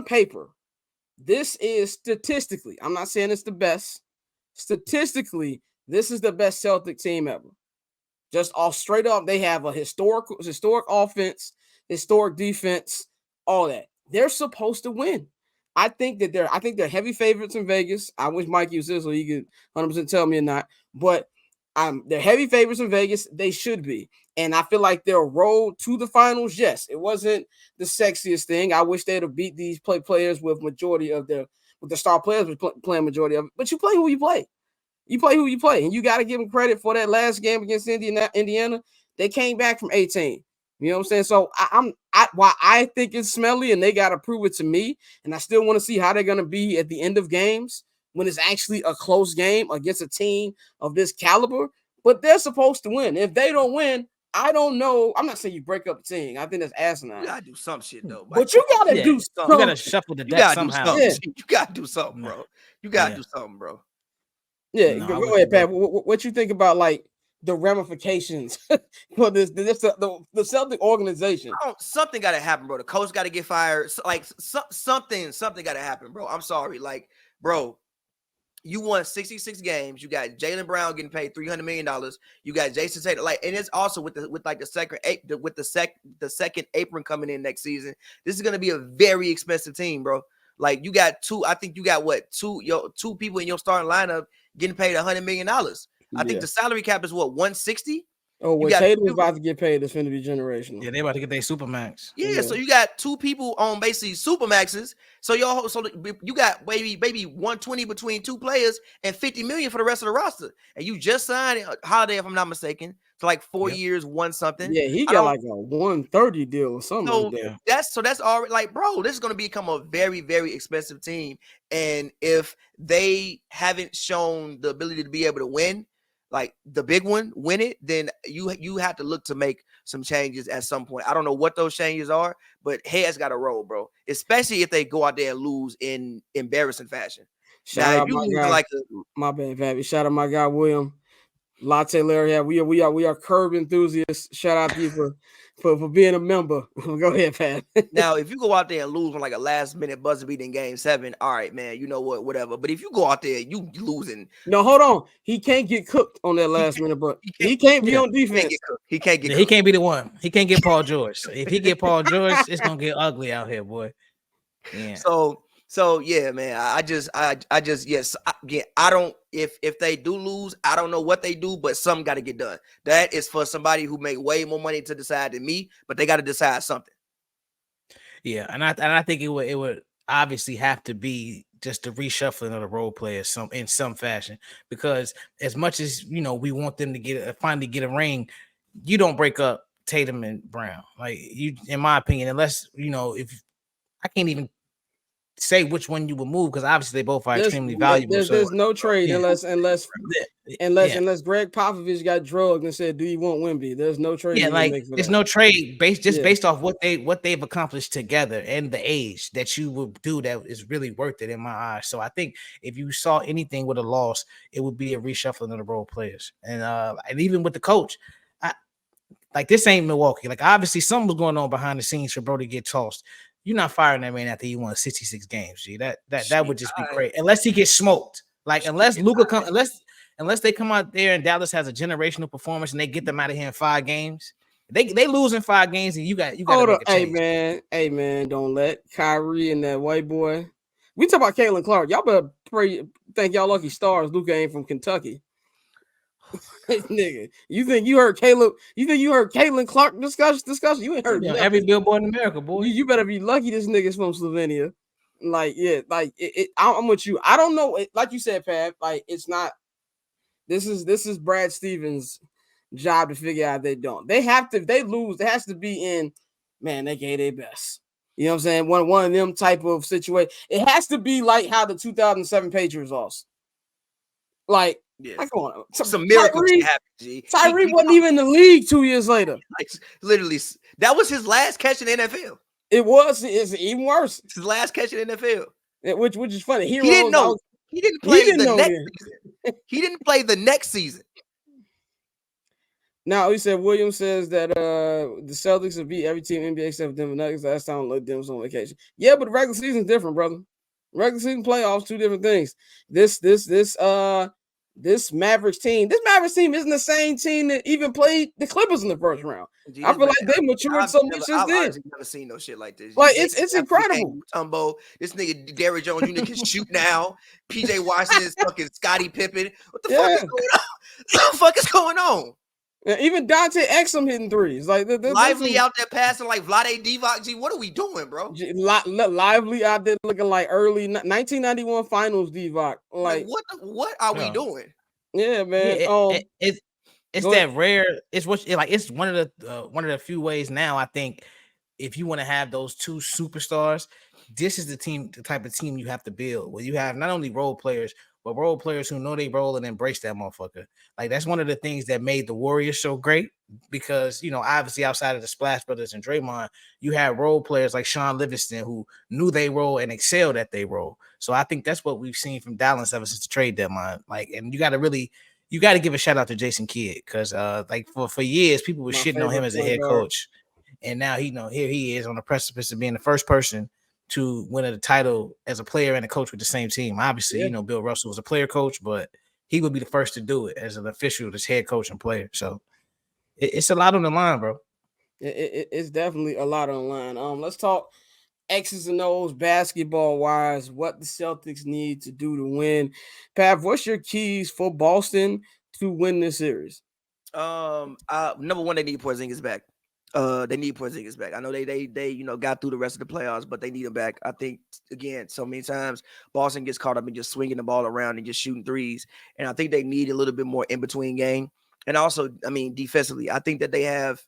on paper, this is statistically, I'm not saying it's the best. Statistically, this is the best Celtic team ever. Just all straight up, they have a historic offense, historic defense, all that. They're supposed to win. I think they're heavy favorites in Vegas. I wish Mike was here so he could 100% tell me or not. But they're heavy favorites in Vegas. They should be. And I feel like their road to the finals, yes, it wasn't the sexiest thing. I wish they'd have beat these players with the star players playing majority of it. But you play who you play. You play who you play. And you got to give them credit for that last game against Indiana. They came back from 18. You know what I'm saying? So while I think it's smelly and they got to prove it to me, and I still want to see how they're going to be at the end of games when it's actually a close game against a team of this caliber, but they're supposed to win. If they don't win, I don't know. I'm not saying you break up the team. I think that's asinine. You got to do some shit, though. But you got to do something. You got to shuffle the deck somehow. You got to do something, bro. You got to do something, bro. Yeah, go ahead, Pat. What you think about, like, the ramifications for the Celtic organization? Something got to happen, bro. The coach got to get fired. Like something got to happen, bro. I'm sorry, like, bro. You won 66 games. You got Jaylen Brown getting paid $300 million. You got Jason Tatum, and it's also with the second apron coming in next season. This is gonna be a very expensive team, bro. Like, you got two. I think you got two people in your starting lineup getting paid $100 million. I think the salary cap is 160. Oh, well, Tatum's about to get paid. It's going to be generational. Yeah, they about to get their supermax. Yeah, so you got two people on basically supermaxes. So you got maybe 120 between two players and $50 million for the rest of the roster. And you just signed Holiday, if I'm not mistaken, for like 4 years, one something. Yeah, he got like a 130 deal or something like that. That's already, like, bro, this is going to become a very, very expensive team. And if they haven't shown the ability to be able to win, like the big one, win it, then you have to look to make some changes at some point. I don't know what those changes are, but heads got to roll, bro. Especially if they go out there and lose in embarrassing fashion. Shout out my guy, my bad, Fabi. Shout out my guy William Latte Larry. Yeah, we are curb enthusiasts. Shout out to you for being a member. Go ahead, Pat. Now, if you go out there and lose on like a last minute buzzer beat in game 7, all right, man, you know what, whatever. But if you go out there, you losing. No, hold on. He can't get cooked on that last minute, but he can't be on defense. He can't get cooked. He can't be the one. He can't get Paul George. So if he get Paul George, it's gonna get ugly out here, boy. Yeah. So yeah, man. I don't. If they do lose, I don't know what they do, but something got to get done. That is for somebody who make way more money to decide than me, but they got to decide something. Yeah, and I think it would obviously have to be just the reshuffling of the role players in some fashion, because as much as we want them to finally get a ring, you don't break up Tatum and Brown, like, you, in my opinion, unless if I can't even say which one you would move, because obviously they both are extremely valuable. There's no trade unless Greg Popovich got drugged and said, "Do you want Wemby?" There's no trade. Yeah, like there's no trade based off what they've accomplished together and the age that you would do that is really worth it in my eyes. So I think if you saw anything with a loss, it would be a reshuffling of the role players, and even with the coach. Like, this ain't Milwaukee. Like, obviously something was going on behind the scenes for bro to get tossed. You're not firing that man after he won 66 games, G. That would just be great. Unless he gets smoked. Like, unless they come out there and Dallas has a generational performance and they get them out of here in 5 games. They lose in 5 games and you got to Hey man, don't let Kyrie and that white boy. We talk about Caitlin Clark. Y'all better thank y'all lucky stars Luka ain't from Kentucky. Nigga, you think you heard Caitlin Clark discussion? You ain't heard every billboard in America, boy. You better be lucky this nigga's from Slovenia. Like, yeah, like I'm with you. I don't know. Like you said, Pat, like, it's not. This is Brad Stevens' job to figure out they don't. They have to. If they lose, it has to be in. Man, they gave their best. You know what I'm saying? One of them type of situation. It has to be like how the 2007 Patriots lost. Like. Yeah. Come on. Some miracles happened, G. Tyree wasn't even in the league 2 years later. Like, literally, that was his last catch in the NFL. It was. It's even worse. It's his last catch in the NFL. Which is funny. He didn't know. He didn't play the next season. He didn't play the next season. Now he said Williams says that the Celtics will beat every team in NBA except Denver Nuggets. Last time Denver was on vacation. Yeah, but the regular season's different, brother. Regular season playoffs, two different things. This Mavericks team isn't the same team that even played the Clippers in the first round. Gee, I feel like they matured so much since I've then. honestly never seen no shit like this. Like it's incredible. Mutombo, this nigga Derrick Jones Jr. can shoot now. PJ Washington is fucking Scottie Pippen. What the fuck is going on? What the fuck is going on? Yeah, even Dante Exum hitting threes. Like Lively out there passing like Vlade Divac. G, what are we doing, bro? Lively out there looking like early 1991 finals Divac. Like what are we doing? Yeah, man. Yeah, it's that rare. It's one of the few ways now. I think if you want to have those two superstars, this is the type of team you have to build. Where you have not only role players, but role players who know they role and embrace that motherfucker. Like that's one of the things that made the Warriors so great because obviously outside of the Splash Brothers and Draymond, you had role players like Sean Livingston who knew they role and excelled at they role. So I think that's what we've seen from Dallas ever since the trade deadline. Like, and you got to give a shout out to Jason Kidd because like for years people were shitting on him as a head coach, and now here he is on the precipice of being the first person to win a title as a player and a coach with the same team. Obviously, Bill Russell was a player coach, but he would be the first to do it as an official, as head coach and player. So it's a lot on the line, bro. It's definitely a lot on the line. Let's talk X's and O's basketball wise, what the Celtics need to do to win. Pav, what's your keys for Boston to win this series? Number one, they need Porzingis back. They need Porzingis back. I know they got through the rest of the playoffs, but they need him back. I think again, so many times Boston gets caught up in just swinging the ball around and just shooting threes, and I think they need a little bit more in between game. And also, I mean, defensively, I think that they have.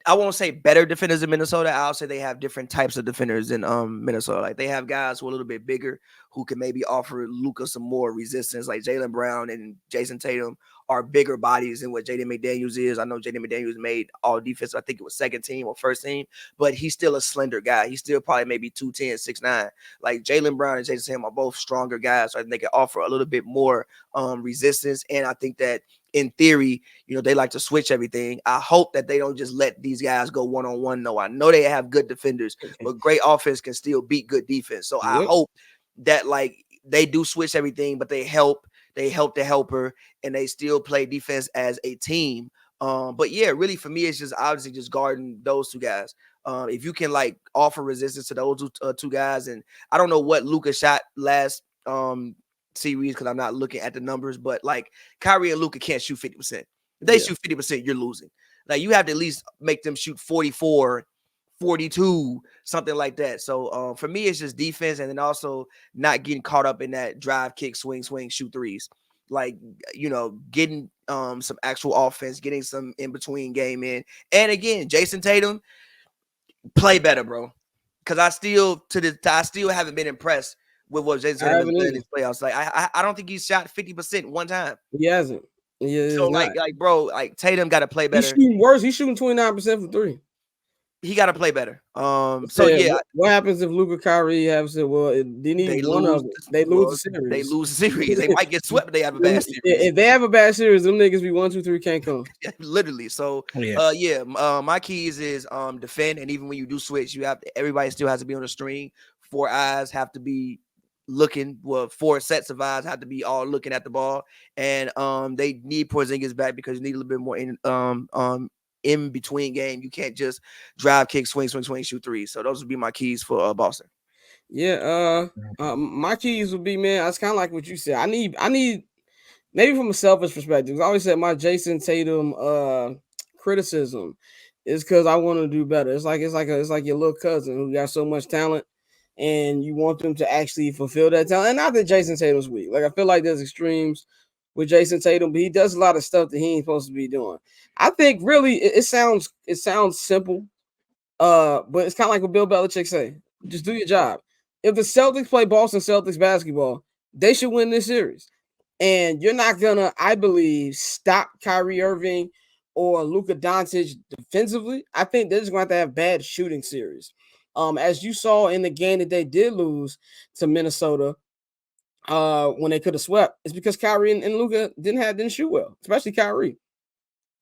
I won't say better defenders in Minnesota. I'll say they have different types of defenders in Minnesota. Like they have guys who are a little bit bigger who can maybe offer Luka some more resistance. Like Jaylen Brown and Jason Tatum are bigger bodies than what Jaden McDaniels is. I know Jaden McDaniels made all defense. I think it was second team or first team, but he's still a slender guy. He's still probably maybe 210, 6'9". Like Jaylen Brown and Jason Tatum are both stronger guys. So I think they can offer a little bit more resistance. And I think that in theory, they like to switch everything. I hope that they don't just let these guys go one-on-one. No, I know they have good defenders, but great offense can still beat good defense. So I hope that like they do switch everything, but they help the helper and they still play defense as a team. But yeah, really for me, it's just obviously just guarding those two guys. If you can like offer resistance to those two guys, and I don't know what Luka shot last series because I'm not looking at the numbers, but like Kyrie and Luka can't shoot 50%. If they shoot 50%, you're losing. Like you have to at least make them shoot 44, 42, something like that. So for me, it's just defense, and then also not getting caught up in that drive, kick, swing, shoot threes. Like getting some actual offense, getting some in between game in, and again, Jason Tatum play better, bro. Because I still haven't been impressed with what Jason Tatum has done in his playoffs. Like I don't think he's shot 50% one time. He hasn't. So like bro, like Tatum got to play better. He's shooting worse. He's shooting 29% from three. He got to play better. So yeah. What happens if Luka Kyrie have said, well, they need one of them. They lose the series. They lose the series. They might get swept, but they have a bad series. If they have a bad series, them niggas be 1, 2, 3 can't come. Literally. So my keys is defend, and even when you do switch, everybody still has to be on the string. 4 eyes have to be looking. Well, 4 sets of eyes have to be all looking at the ball, and they need Porzingis back because you need a little bit more in between game. You can't just drive, kick, swing, shoot threes. So those would be my keys for Boston. Yeah, my keys would be, man, it's kind of like what you said. I need maybe from a selfish perspective. I always said my Jason Tatum criticism is because I want to do better. It's like your little cousin who got so much talent, and you want them to actually fulfill that talent. And not that Jason Tatum's weak. Like I feel like there's extremes with Jason Tatum, but he does a lot of stuff that he ain't supposed to be doing. I think really it sounds simple, but it's kind of like what Bill Belichick say: just do your job. If the Celtics play Boston Celtics basketball, they should win this series. And you're not gonna, I believe, stop Kyrie Irving or Luka Doncic defensively. I think they're just going to have bad shooting series. As you saw in the game that they did lose to Minnesota, when they could have swept, it's because Kyrie and Luka didn't shoot well, especially Kyrie.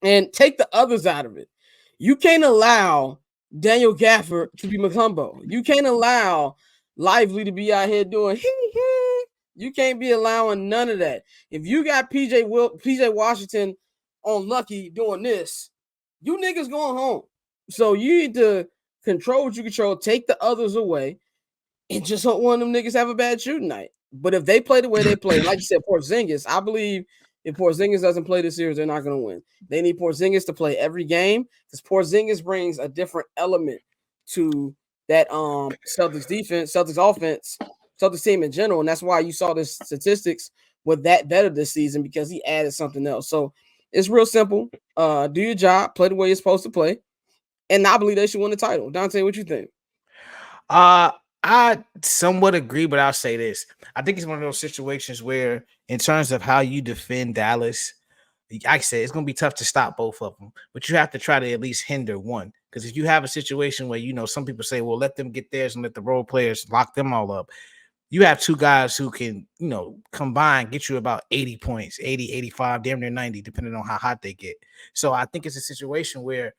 and take the others out of it. You can't allow Daniel Gafford to be Macumbo. You can't allow Lively to be out here doing hee. You can't be allowing none of that. If you got PJ Washington on Lucky doing this, you niggas going home. So you need to control what you control, take the others away, and just don't want them niggas have a bad shooting night. But if they play the way they play, like you said, Porzingis, I believe if Porzingis doesn't play this series, they're not going to win. They need Porzingis to play every game because Porzingis brings a different element to that Celtics defense, Celtics offense, Celtics team in general, and that's why you saw the statistics with that better this season because he added something else. So it's real simple. Do your job, play the way you're supposed to play, and I believe they should win the title. Dante, what you think? I somewhat agree, but I'll say this. I think it's one of those situations where, in terms of how you defend Dallas, like I said, it's going to be tough to stop both of them, but you have to try to at least hinder one. Because if you have a situation where, some people say, well, let them get theirs and let the role players lock them all up. You have two guys who can, combine, get you about 80 points, 80, 85, damn near 90, depending on how hot they get. So I think it's a situation where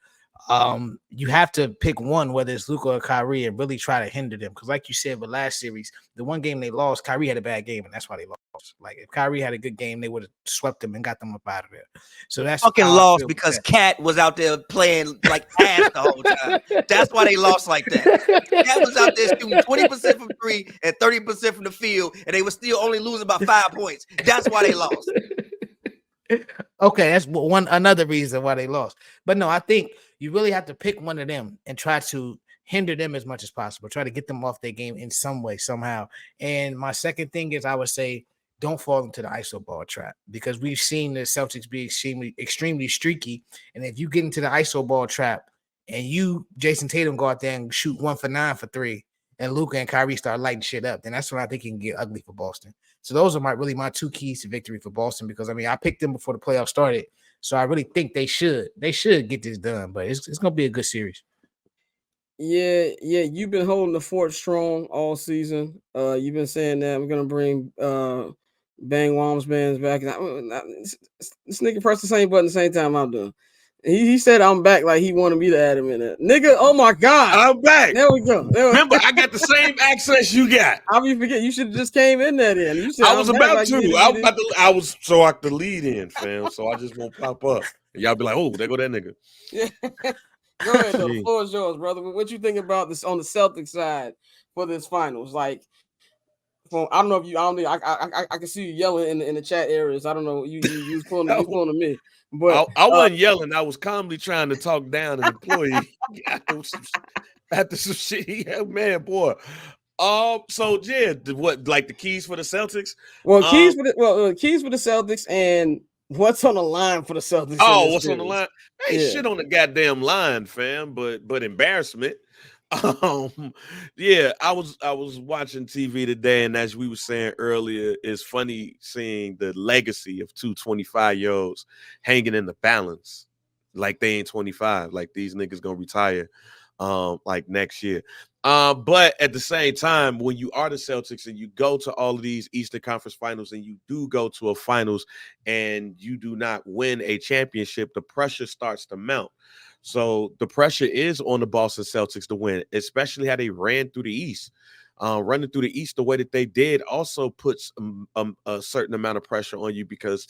you have to pick one, whether it's Luka or Kyrie, and really try to hinder them. Because like you said, with last series, the one game they lost, Kyrie had a bad game, and that's why they lost. Like if Kyrie had a good game, they would have swept them and got them up out of there. So that's fucking how I lost feel because with Cat was out there playing like ass the whole time. That's why they lost like that. Cat was out there shooting 20% from 3 and 30% from the field, and they were still only losing about 5 points. That's why they lost. Okay, that's another reason why they lost. But no, I think you really have to pick one of them and try to hinder them as much as possible. Try to get them off their game in some way, somehow. And my second thing is I would say don't fall into the iso ball trap because we've seen the Celtics be extremely streaky. And if you get into the iso ball trap and Jason Tatum, go out there and shoot 1 for 9 for 3, and Luka and Kyrie start lighting shit up, then that's when I think it can get ugly for Boston. So those are my two keys to victory for Boston because, I picked them before the playoffs started. So I really think they should get this done, but it's going to be a good series. Yeah, you've been holding the fort strong all season. You've been saying that I'm gonna bring Bang Wom's bands back. This nigga pressed the same button the same time I'm doing. He said I'm back like he wanted me to add him in there. Nigga, oh my God. I'm back. There we go. Remember, I got the same accents you got. How you forget? You should have just came in there then. You said I was about like to. I was so I could lead in, fam. So I just won't pop up. And y'all be like, oh, there go that nigga. Yeah. Go ahead, though. The floor is yours, brother. What you think about this on the Celtics side for this finals? Like, I don't know if you. I can see you yelling in the chat areas. I don't know. You was pulling to me, but I wasn't yelling. I was calmly trying to talk down an employee after some shit. Yeah, man, boy. So yeah, what like the keys for the Celtics? Keys for the Celtics and what's on the line for the Celtics? Oh, what's on the line? Hey, shit on the goddamn line, fam. But embarrassment. Yeah, I was watching TV today, and as we were saying earlier, it's funny seeing the legacy of two 25-year-olds hanging in the balance, like they ain't 25, like these niggas gonna retire, like next year. But at the same time, when you are the Celtics and you go to all of these Eastern Conference Finals and you do go to a finals and you do not win a championship, the pressure starts to mount. So the pressure is on the Boston Celtics to win, especially how they ran through the East. Running through the East the way that they did also puts a certain amount of pressure on you because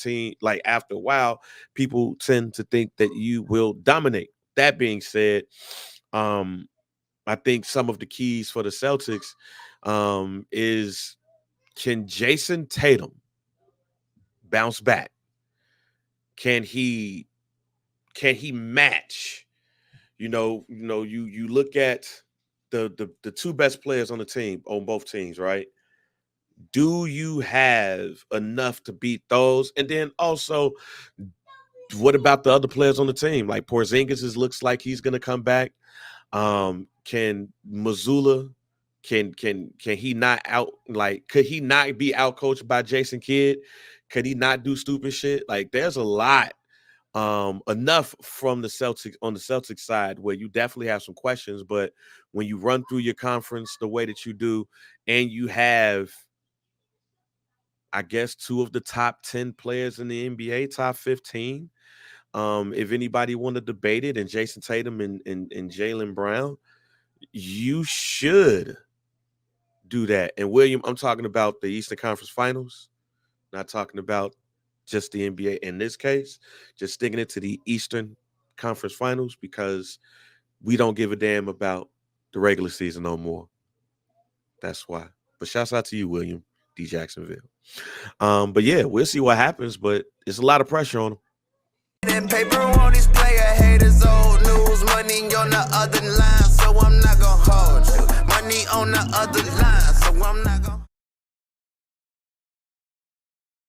after a while, people tend to think that you will dominate. That being said, I think some of the keys for the Celtics is, can Jason Tatum bounce back? Can he match? You look at the two best players on the team, on both teams, right? Do you have enough to beat those? And then also, what about the other players on the team? Like Porzingis looks like he's gonna come back. Can Mazzulla, can he not could he not be out coached by Jason Kidd? Could he not do stupid shit? Like there's a lot enough from the Celtics on the Celtics side where you definitely have some questions, but when you run through your conference the way that you do, and you have, I guess, two of the top 10 players in the NBA, top 15, If anybody want to debate it, and Jason Tatum and Jaylen Brown, you should do that. And William, I'm talking about the Eastern Conference Finals, not talking about just the NBA in this case, just sticking it to the Eastern Conference Finals, because we don't give a damn about the regular season no more. That's why. But shouts out to you, William D. Jacksonville. But yeah, we'll see what happens, but it's a lot of pressure on him. That paper on these player haters, old news, money on the other line, so I'm not gonna hold you. Money on the other line, so I'm not gonna